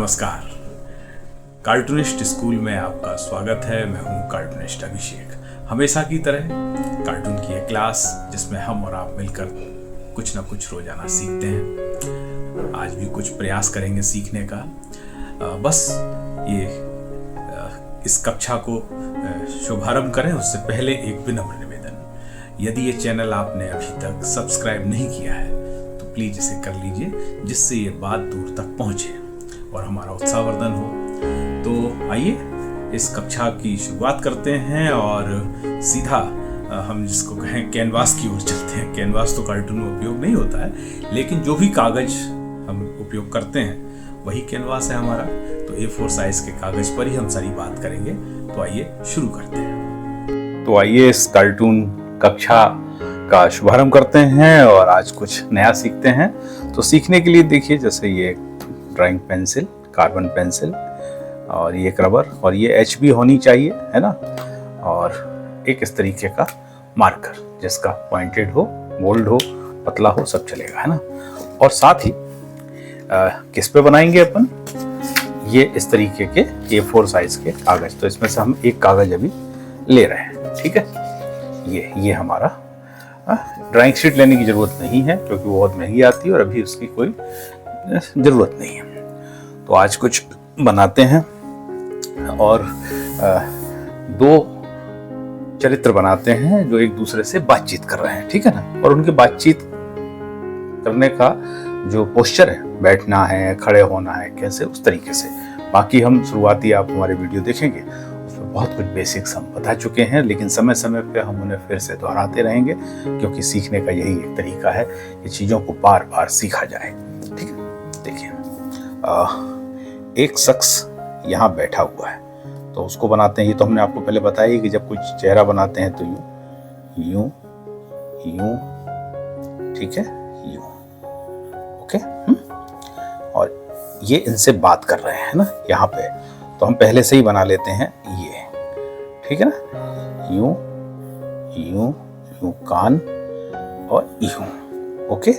नमस्कार। Cartoonist school में आपका स्वागत है। मैं हूं कार्टूनिस्ट अभिषेक। हमेशा की तरह कार्टून की एक क्लास जिसमें हम और आप मिलकर कुछ ना कुछ रोजाना सीखते हैं। आज भी कुछ प्रयास करेंगे सीखने का। बस ये इस कक्षा को शुभारंभ करें उससे पहले एक विनम्र निवेदन, यदि ये चैनल आपने अभी तक सब्सक्राइब नहीं किया है तो प्लीज इसे कर लीजिए, जिससे ये बात दूर तक पहुंचे और हमारा उत्साहवर्धन हो। तो आइए इस कक्षा की शुरुआत करते हैं और सीधा हम जिसको कहें कैनवास की ओर चलते हैं। कैनवास तो कार्टून में उपयोग नहीं होता है, लेकिन जो भी कागज हम उपयोग करते हैं वही कैनवास है हमारा। तो A4 साइज के कागज पर ही हम सारी बात करेंगे। तो आइए शुरू करते हैं। तो आइए इस कार्टून कक्षा का शुभारंभ करते हैं और आज कुछ नया सीखते हैं। तो सीखने के लिए देखिए, जैसे ये ड्राइंग पेंसिल, कार्बन पेंसिल, और ये एक रबर, और ये HB होनी चाहिए, है ना। और एक इस तरीके का मार्कर जिसका पॉइंटेड हो, बोल्ड हो, पतला हो, सब चलेगा, है ना। और साथ ही किस पे बनाएंगे अपन, ये इस तरीके के A4 साइज के कागज। तो इसमें से हम एक कागज अभी ले रहे हैं, ठीक है। ये हमारा ड्राइंग शीट लेने की जरूरत नहीं है क्योंकि वो बहुत महंगी आती है और अभी उसकी कोई जरूरत नहीं है। तो आज कुछ बनाते हैं और दो चरित्र बनाते हैं जो एक दूसरे से बातचीत कर रहे हैं, ठीक है ना। और उनकी बातचीत करने का जो पोस्चर है, बैठना है, खड़े होना है, कैसे, उस तरीके से। बाकी हम शुरुआती आप हमारे वीडियो देखेंगे, उसमें बहुत कुछ बेसिक्स हम बता चुके हैं, लेकिन समय समय पे हम उन्हें फिर से दोहराते रहेंगे क्योंकि सीखने का यही एक तरीका है कि चीज़ों को बार बार सीखा जाए, ठीक है। देखिए, एक शख्स यहाँ बैठा हुआ है, तो उसको बनाते हैं। ये तो हमने आपको पहले बताया कि जब कुछ चेहरा बनाते हैं तो यूं यूं यूं, ठीक है, यूं, ओके। और ये इनसे बात कर रहे हैं ना यहाँ पे, तो हम पहले से ही बना लेते हैं ये, ठीक है ना। यूं यूं यूं कान और यूं, ओके।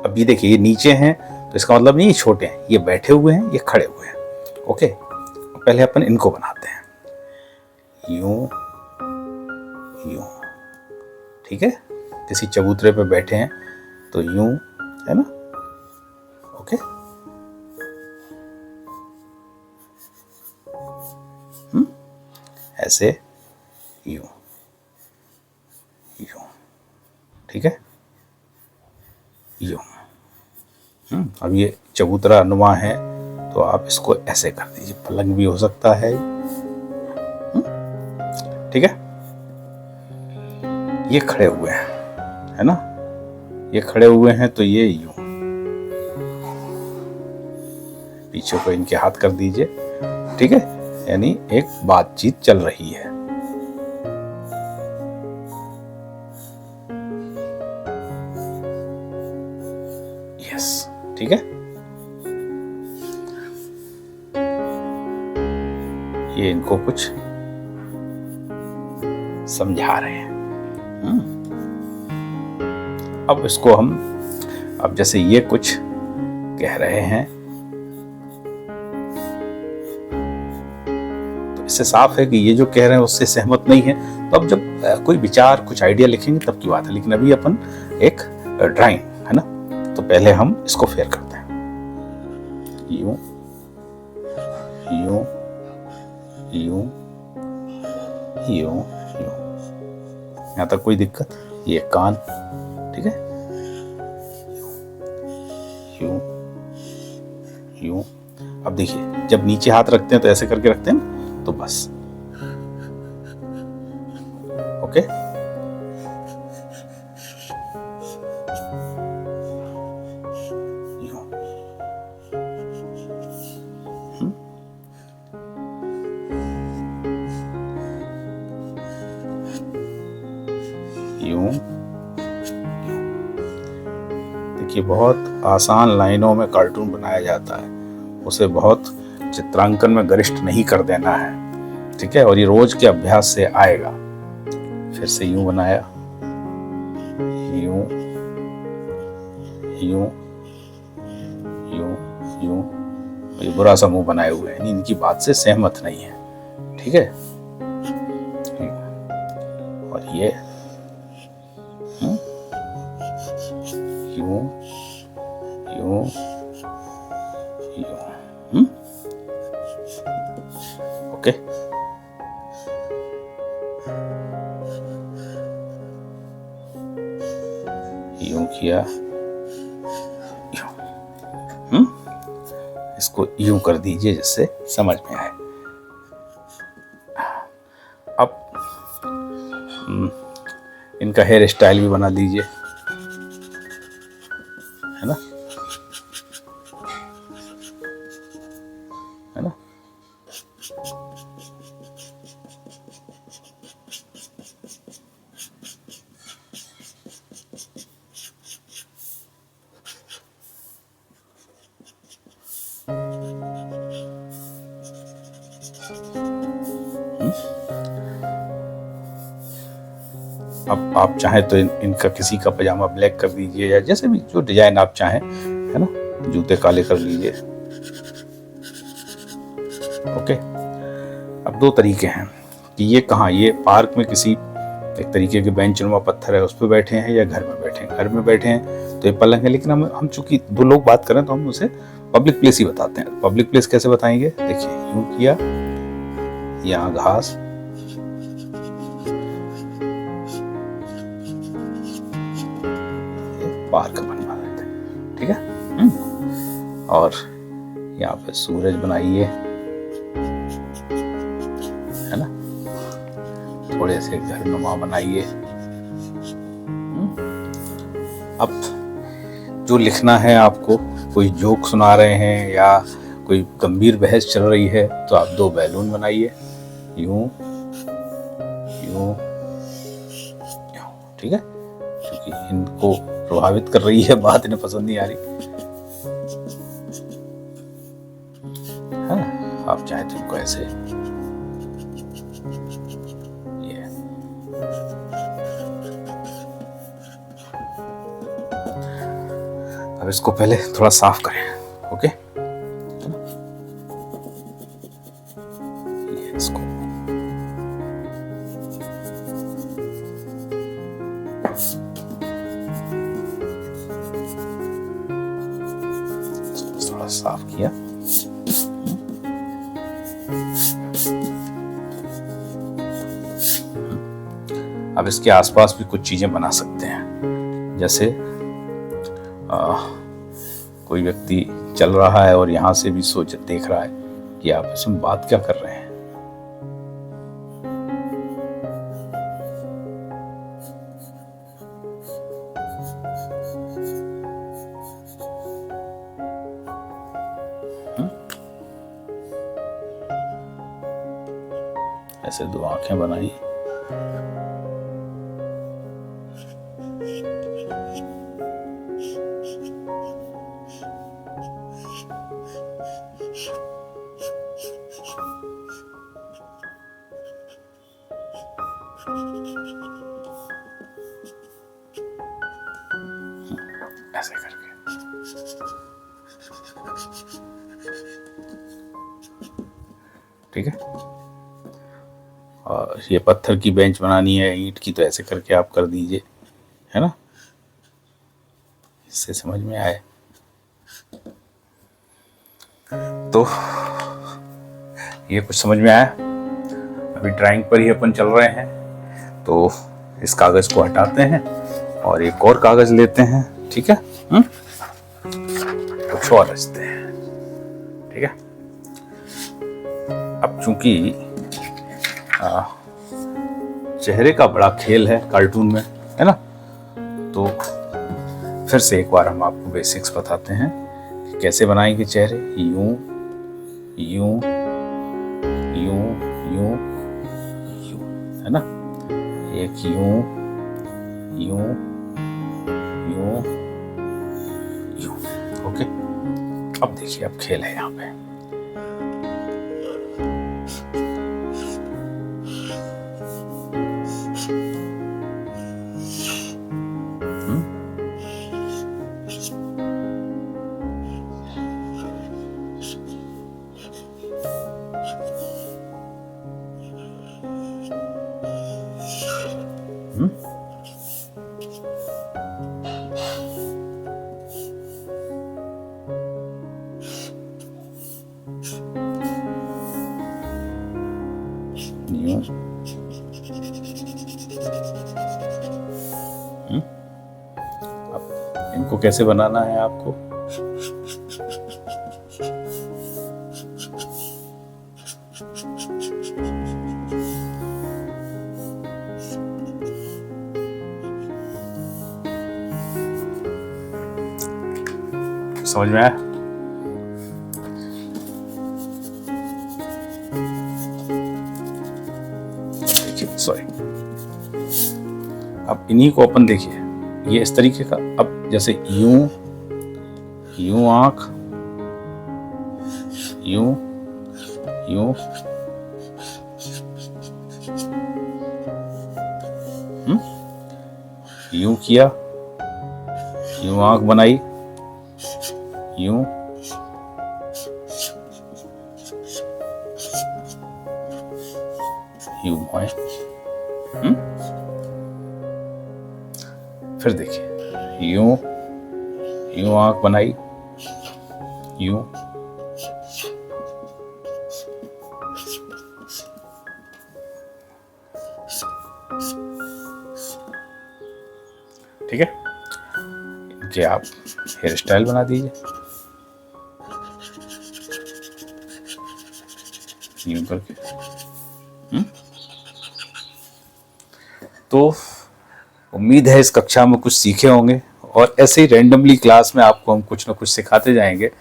अब ये देखिए, ये नीचे हैं तो इसका मतलब नहीं ये छोटे हैं, ये बैठे हुए हैं, ये खड़े हुए हैं, ओके। पहले अपन इनको बनाते हैं, यूं यूं, ठीक है। किसी चबूतरे पे बैठे हैं तो यूं, है ना, ओके। ऐसे यूं यूं, ठीक है, यूं। अब ये चबूतरा नुमा है तो आप इसको ऐसे कर दीजिए, पलंग भी हो सकता है, ठीक है। ये खड़े हुए हैं, है ना, ये खड़े हुए हैं तो ये यूं, पीछे को इनके हाथ कर दीजिए, ठीक है। यानी एक बातचीत चल रही है। यस, ठीक है। ये इनको कुछ समझा रहे हैं। अब इसको हम, अब जैसे ये कुछ कह रहे हैं तो इससे साफ है कि ये जो कह रहे हैं उससे सहमत नहीं है। तो अब जब कोई विचार, कुछ आइडिया लिखेंगे तब की बात है, लेकिन अभी अपन एक ड्राइंग, है ना। तो पहले हम इसको फेयर करते हैं, यूं यूं यूं यूं यूं, यहां तक कोई दिक्कत। ये कान, ठीक है, यूं यूं। अब देखिए, जब नीचे हाथ रखते हैं तो ऐसे करके रखते हैं ना, तो बस, ओके। यूं, यूं। देखिए, बहुत आसान लाइनों में कार्टून बनाया जाता है, उसे बहुत चित्रांकन में गरिष्ठ नहीं कर देना है, ठीक है। और ये रोज के अभ्यास से आएगा। फिर से यूं बनाया, यूं यूं यूं यूं ये बुरा सा मुंह बनाए हुए हैं, इनकी बात से सहमत नहीं है, ठीक है। और ये यूं यूं यूं, ओके। यूं किया, यूं, इसको यूं कर दीजिए जिससे समझ में आए। अब इनका हेयर स्टाइल भी बना दीजिए, है ना, है ना। अब आप चाहें तो इनका किसी का पजामा ब्लैक कर दीजिए, या जैसे भी जो डिजाइन आप चाहें, है ना। जूते काले कर लीजिए, ओके। अब दो तरीके हैं कि ये कहाँ, ये पार्क में किसी एक तरीके के बेंच नुमा पत्थर है उस पर बैठे हैं, या घर में बैठे हैं। घर में बैठे हैं तो ये पलंग है, लेकिन हम चूंकि दो लोग बात करें तो हम उसे पब्लिक प्लेस ही बताते हैं। पब्लिक प्लेस कैसे बताएंगे, देखिए यूं किया, यहाँ घास, पार्क बनवा देते हैं, ठीक है। और यहाँ पे सूरज बनाइए, है ना, थोड़े से घर नुमा बनाइए। अब जो लिखना है आपको, कोई जोक सुना रहे हैं या कोई गंभीर बहस चल रही है, तो आप दो बैलून बनाइए, यूं यूं यूं, ठीक है। क्योंकि इनको प्रभावित कर रही है बात, इन्हें पसंद नहीं आ रही है। आप चाहे तो इनको ऐसे, ये अब इसको पहले थोड़ा साफ करें, ओके। ये इसको थोड़ा साफ किया। अब इसके आसपास भी कुछ चीजें बना सकते हैं, जैसे कोई व्यक्ति चल रहा है और यहां से भी सोच देख रहा है कि आप इसमें बात क्या कर रहे हैं। ऐसे दो आंखें बनाई, ऐसे करके, ठीक है। और ये पत्थर की बेंच बनानी है, ईंट की, तो ऐसे करके आप कर दीजिए, है ना, इससे समझ में आए। तो ये कुछ समझ में आया। अभी ड्राइंग पर ही अपन चल रहे हैं, तो इस कागज को हटाते हैं और एक और कागज लेते हैं, ठीक है। कुछ और रचते हैं, ठीक है। अब चूंकि चेहरे का बड़ा खेल है कार्टून में, है ना, तो फिर से एक बार हम आपको बेसिक्स बताते हैं कि कैसे बनाएंगे चेहरे। यूं यूं यूं यूं यूं, है ना, एक यूं यूं यूं यूं, ओके। अब देखिए, अब खेल है यहाँ पे। इनको कैसे बनाना है आपको? समझ में आया? देखिए, सॉरी, अब इन्हीं को अपन देखिए, ये इस तरीके का, अब जैसे यूं यूं आंख, यूं यूं, यूं किया, यूं आंख बनाई, यूं, यूं मोए। फिर देखिए, यूं यूं आंख बनाई, यूं, ठीक है। इनके आप हेयर स्टाइल बना दीजिए, यूं करके। तो उम्मीद है इस कक्षा में कुछ सीखे होंगे, और ऐसे ही रैंडमली क्लास में आपको हम कुछ ना कुछ सिखाते जाएंगे,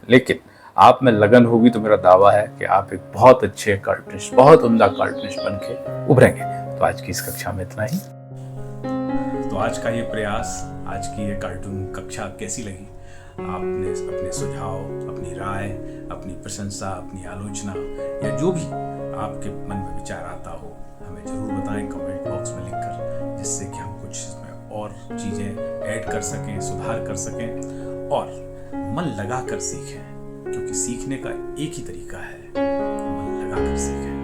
लेकिन आप में लगन होगी तो मेरा दावा है कि आप एक बहुत अच्छे कार्टूनिस्ट, बहुत उम्दा कार्टूनिस्ट बन के उभरेंगे। तो आज की इस कक्षा में इतना ही। तो आज का ये प्रयास, आज की ये कार्टून कक्षा कैसी लगी? आपने अपने सुझाव, अपनी राय, अपनी प्रशंसा, अपनी आलोचना, या जो भी आपके मन में विचार आता हो, हमें जरूर बताएं कमेंट बॉक्स में लिखकर, जिससे कि हम कुछ इसमें और चीज़ें ऐड कर सकें, सुधार कर सकें, और मन लगा कर सीखें, क्योंकि सीखने का एक ही तरीका है, मन लगा कर सीखें।